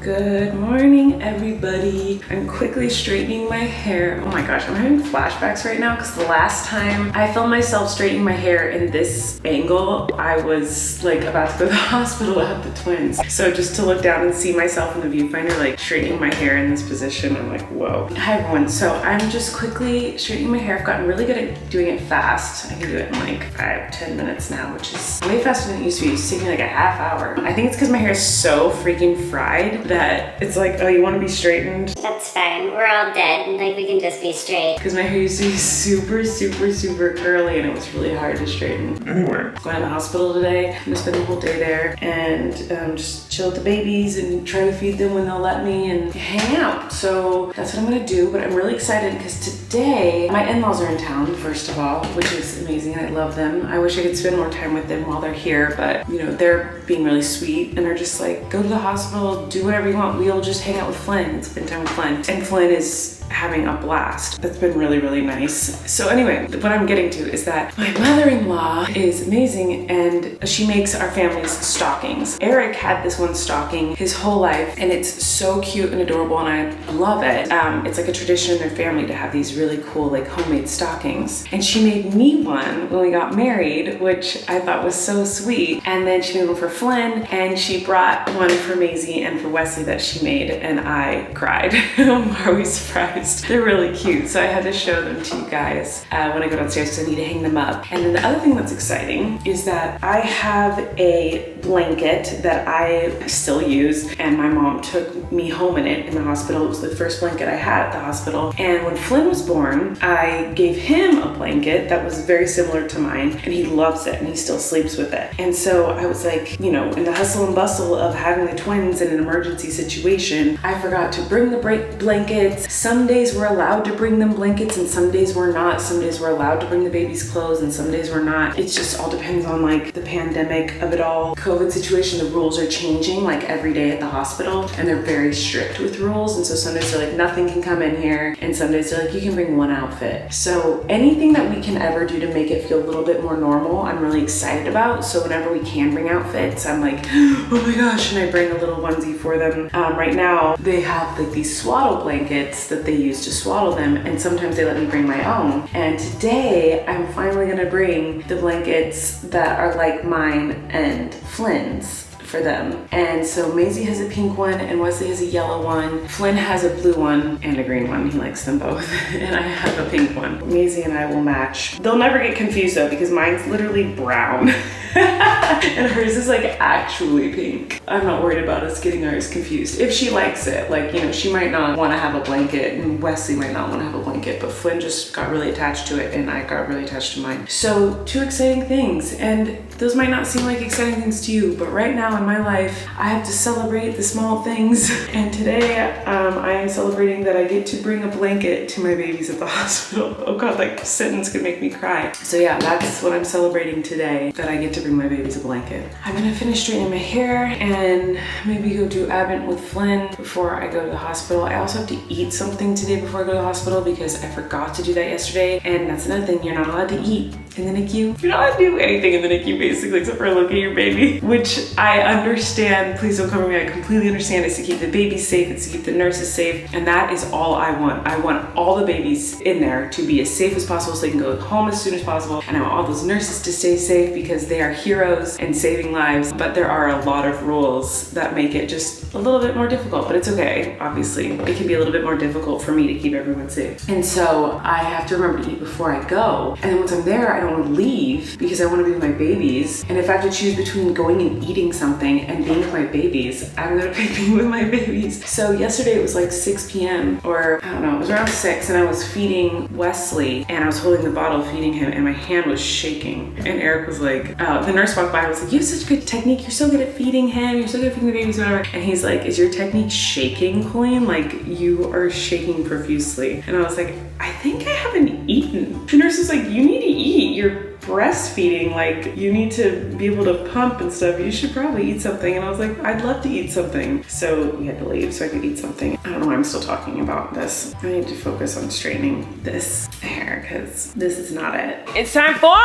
Good morning, everybody. I'm quickly straightening my hair. Oh my gosh, I'm having flashbacks right now because the last time I filmed myself straightening my hair in this angle, I was like about to go to the hospital to have the twins. So just to look down and see myself in the viewfinder, like straightening my hair in this position, I'm like, whoa. Hi everyone, so I'm just quickly straightening my hair. I've gotten really good at doing it fast. I can do it in like 5-10 minutes now, which is way faster than it used to be. It used to take me like a half hour. I think it's because my hair is so freaking fried that it's like, oh, you want to be straightened? That's fine. We're all dead. Like, we can just be straight. Because my hair used to be super, super, super curly and it was really hard to straighten. Anyway, going to the hospital today. I'm gonna spend the whole day there and just chill with the babies and try to feed them when they'll let me and hang out. So that's what I'm gonna do, but I'm really excited because today my in-laws are in town, first of all, which is amazing. I love them. I wish I could spend more time with them while they're here, but you know, they're being really sweet and they're just like, go to the hospital, do whatever you want. We'll just hang out with Flynn, spend time with Flynn. And Flynn is having a blast. That's been really, really nice. So anyway, what I'm getting to is that my mother-in-law is amazing and she makes our family's stockings. Eric had this one stocking his whole life and it's so cute and adorable and I love it. It's like a tradition in their family to have these really cool like homemade stockings. And she made me one when we got married, which I thought was so sweet. And then she made one for Flynn and she brought one for Maisie and for Wesley that she made and I cried. I'm always surprised. They're really cute, so I had to show them to you guys when I go downstairs because I need to hang them up. And then the other thing that's exciting is that I have a blanket that I still use and my mom took me home in it in the hospital. It was the first blanket I had at the hospital. And when Flynn was born, I gave him a blanket that was very similar to mine and he loves it and he still sleeps with it. And so I was like, you know, in the hustle and bustle of having the twins in an emergency situation, I forgot to bring the blankets. Some days we're allowed to bring them blankets and some days we're not. Some days we're allowed to bring the baby's clothes and some days we're not. It just all depends on like the pandemic of it all. COVID situation, the rules are changing like every day at the hospital and they're very strict with rules. And so some days they're like, nothing can come in here. And some days they're like, you can bring one outfit. So anything that we can ever do to make it feel a little bit more normal, I'm really excited about. So whenever we can bring outfits, I'm like, oh my gosh, and I bring a little onesie for them. Right now they have like these swaddle blankets that they use to swaddle them and sometimes they let me bring my own. And today I'm finally gonna bring the blankets that are like mine and Flynn's for them. And so Maisie has a pink one and Wesley has a yellow one. Flynn has a blue one and a green one. He likes them both. And I have a pink one. Maisie and I will match. They'll never get confused though because mine's literally brown. And hers is like actually pink. I'm not worried about us getting ours confused. If she likes it, like, you know, she might not want to have a blanket and Wesley might not want to have a blanket, but Flynn just got really attached to it and I got really attached to mine. So 2 exciting things, and those might not seem like exciting things to you, but right now in my life, I have to celebrate the small things. And today I am celebrating that I get to bring a blanket to my babies at the hospital. Oh God, like sentence could make me cry. So yeah, that's what I'm celebrating today, that I get to bring my babies a blanket. I'm gonna finish straightening my hair and maybe go do Advent with Flynn before I go to the hospital. I also have to eat something today before I go to the hospital because I forgot to do that yesterday. And that's another thing, you're not allowed to eat in the NICU. You're not allowed to do anything in the NICU basically except for look at your baby, which I understand. Please don't come for me. I completely understand. It's to keep the babies safe. It's to keep the nurses safe. And that is all I want. I want all the babies in there to be as safe as possible so they can go home as soon as possible. And I want all those nurses to stay safe because they are heroes and saving lives. But there are a lot of rules that make it just a little bit more difficult, but it's okay. Obviously, it can be a little bit more difficult for me to keep everyone safe. And so I have to remember to eat before I go. And then once I'm there, I don't want to leave because I want to be with my babies. And if I have to choose between going and eating something and being with my babies, I'm gonna pick being with my babies. So yesterday it was like 6 p.m. or I don't know, it was around 6 and I was feeding Wesley and I was holding the bottle feeding him and my hand was shaking. And Eric was like, the nurse walked by and was like, you have such good technique. You're so good at feeding him. You're so good at feeding the babies, whatever. And he's like, is your technique shaking, Colleen? Like you are shaking profusely. And I was like, I think I haven't eaten. The nurse was like, you need to eat. You're breastfeeding, like you need to be able to pump and stuff. You should probably eat something. And I was like, I'd love to eat something. So we had to leave so I could eat something. I don't know why I'm still talking about this. I need to focus on straightening this hair because this is not it. It's time for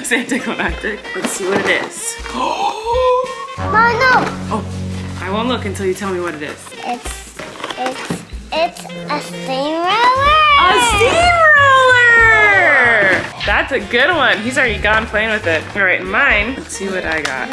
Santa Climactic. Let's see what it is. Oh no! Oh, won't look until you tell me what it is. It's a steamroller. A steamroller! That's a good one. He's already gone playing with it. All right, mine. Let's see what I got.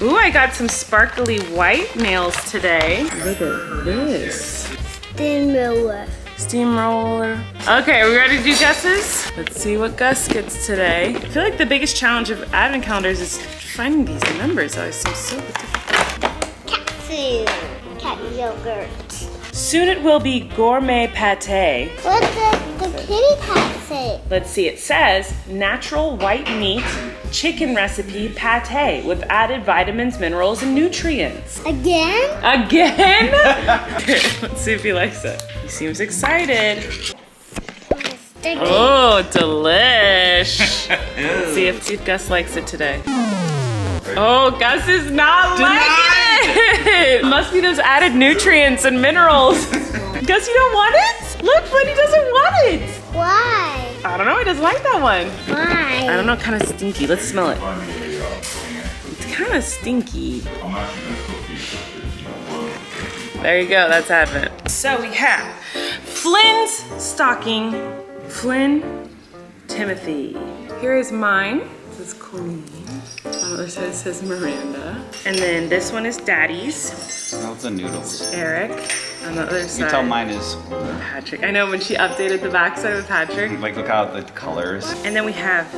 Ooh, I got some sparkly white nails today. Look at this. Steamroller. Steamroller. Okay, are we ready to do Gus's? Let's see what Gus gets today. I feel like the biggest challenge of advent calendars is finding these numbers. Always seems so difficult. Cat food. Cat yogurt. Soon it will be gourmet pate. What does the kitty cat say? Let's see, it says natural white meat chicken recipe pate with added vitamins, minerals, and nutrients. Again? Again? Let's see if he likes it. He seems excited. Oh, delish. Let's see if Gus likes it today. Oh, Gus is not liking it. Must be those added nutrients and minerals. Gus, you don't want it? Look, Buddy doesn't want it. Why? I don't know, he doesn't like that one. Why? I don't know, kind of stinky. Let's smell it. It's kind of stinky. There you go, that's Advent. So we have Flynn's stocking. Flynn, Timothy. Here is mine. This is Colleen. On the other side it says Miranda. And then this one is Daddy's. Smells the noodles. Eric. On the other side. You tell mine is. Patrick. I know when she updated the backside with Patrick. Like, look how the colors. And then we have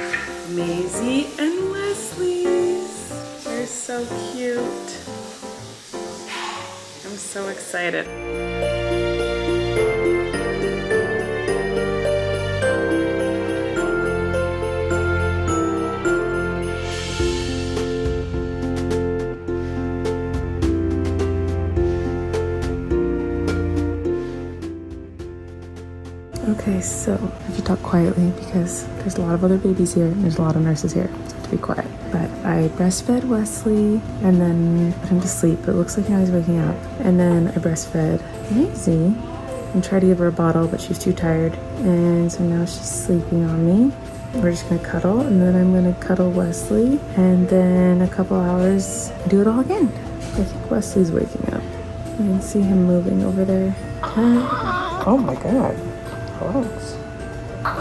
Maisie and Leslie's. They're so cute. I'm so excited. Okay, so I have to talk quietly because there's a lot of other babies here and there's a lot of nurses here, so I have to be quiet. But I breastfed Wesley and then put him to sleep. It looks like now he's waking up. And then I breastfed Maisie and tried to give her a bottle, but she's too tired. And so now she's sleeping on me. We're just gonna cuddle, and then I'm gonna cuddle Wesley, and then a couple hours do it all again. I think Wesley's waking up. I can see him moving over there. Oh my God. Gross.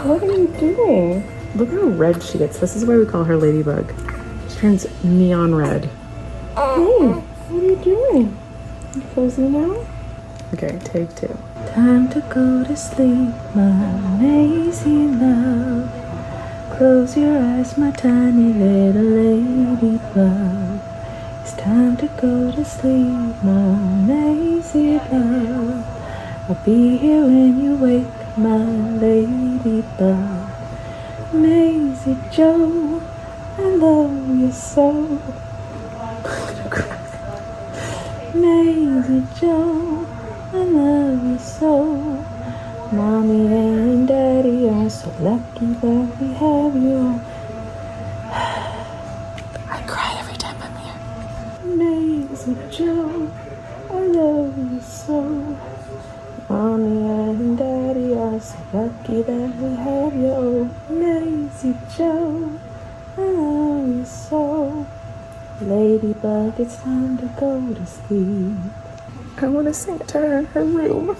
What are you doing? Look how red she gets. This is why we call her Ladybug. She turns neon red. Hey, what are you doing? You cozy now? Okay, take two. Time to go to sleep, my lazy love. Close your eyes, my tiny little ladybug. It's time to go to sleep, my lazy love. I'll be here when you wake, my ladybug. Maisie Joe, I love you so. Maisie Joe, I love you so. Mommy and Daddy are so lucky that we have you. I cry every time I'm here. Maisie Joe, I love you so. Mommy and Daddy are so lucky that we have you. Oh, Maisie Joe, I love you so. Ladybug, it's time to go to sleep. I want to sing it to her in her room,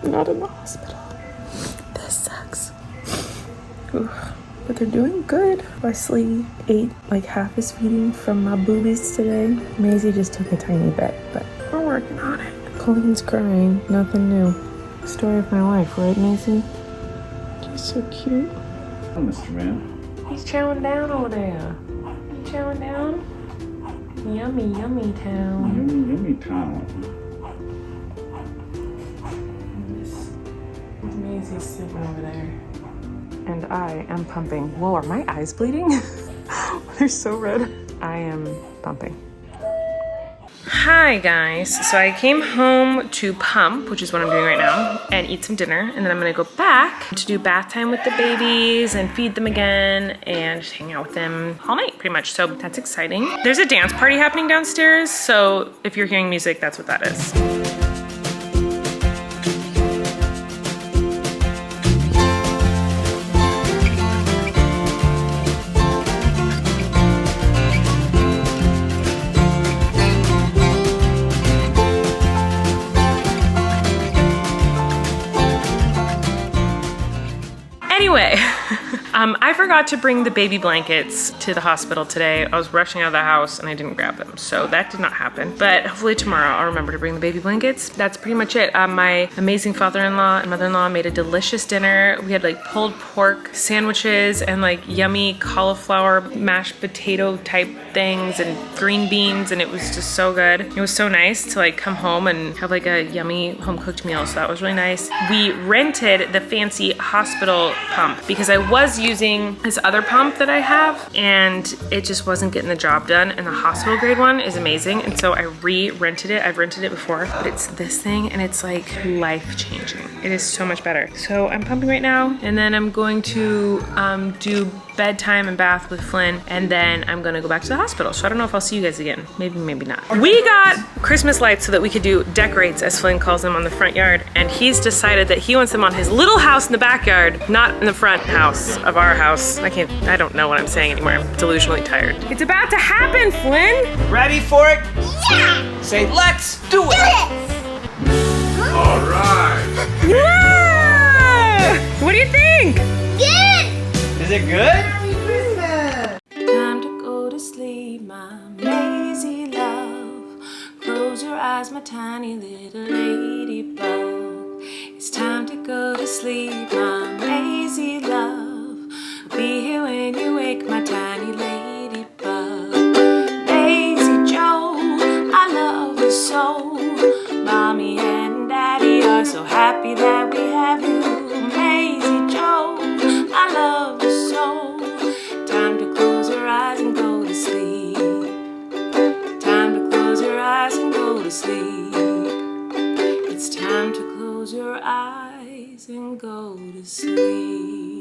not in the hospital. This sucks. Ooh, but they're doing good. Wesley ate like half his feeding from my boobies today. Maisie just took a tiny bit, but we're working on it. Colleen's crying, nothing new. Story of my life, right, Maisie? She's so cute. Oh, Mr. Man. He's chowing down over there. You chowing down? Yummy, yummy town. Yummy, yummy town. Maisie's sleeping over there. And I am pumping. Whoa, are my eyes bleeding? They're so red. I am pumping. Hi guys, so I came home to pump, which is what I'm doing right now, and eat some dinner, and then I'm gonna go back to do bath time with the babies and feed them again and just hang out with them all night pretty much, so that's exciting. There's a dance party happening downstairs, so if you're hearing music, that's what that is. I forgot to bring the baby blankets to the hospital today. I was rushing out of the house and I didn't grab them, so that did not happen. But hopefully tomorrow I'll remember to bring the baby blankets. That's pretty much it. My amazing father-in-law and mother-in-law made a delicious dinner. We had like pulled pork sandwiches and like yummy cauliflower mashed potato type things and green beans, and it was just so good. It was so nice to like come home and have like a yummy home cooked meal, so that was really nice. We rented the fancy hospital pump because I was using this other pump that I have and it just wasn't getting the job done, and the hospital grade one is amazing, and so I re-rented it. I've rented it before, but it's this thing and it's like life-changing. It is so much better. So I'm pumping right now, and then I'm going to do bedtime and bath with Flynn, and then I'm gonna go back to the hospital. So I don't know if I'll see you guys again. Maybe, maybe not. We got Christmas lights so that we could do decorates, as Flynn calls them, on the front yard, and he's decided that he wants them on his little house in the backyard, not in the front house of our house. I don't know what I'm saying anymore. I'm delusionally tired. It's about to happen, Flynn! Ready for it? Yeah! Say, let's do it! All right. Whoa! What do you think? Good! Is it good? Time to go to sleep, my lazy love. Close your eyes, my tiny little ladybug. It's time to go to sleep, my lazy love. I'll be here when you wake, my tiny ladybug. Lazy Joe, I love you so. Mommy and Daddy are so happy that we have you. Lazy Joe, I love you so. Time to close your eyes and go to sleep. Time to close your eyes and go to sleep. It's time to close your eyes and go to sleep.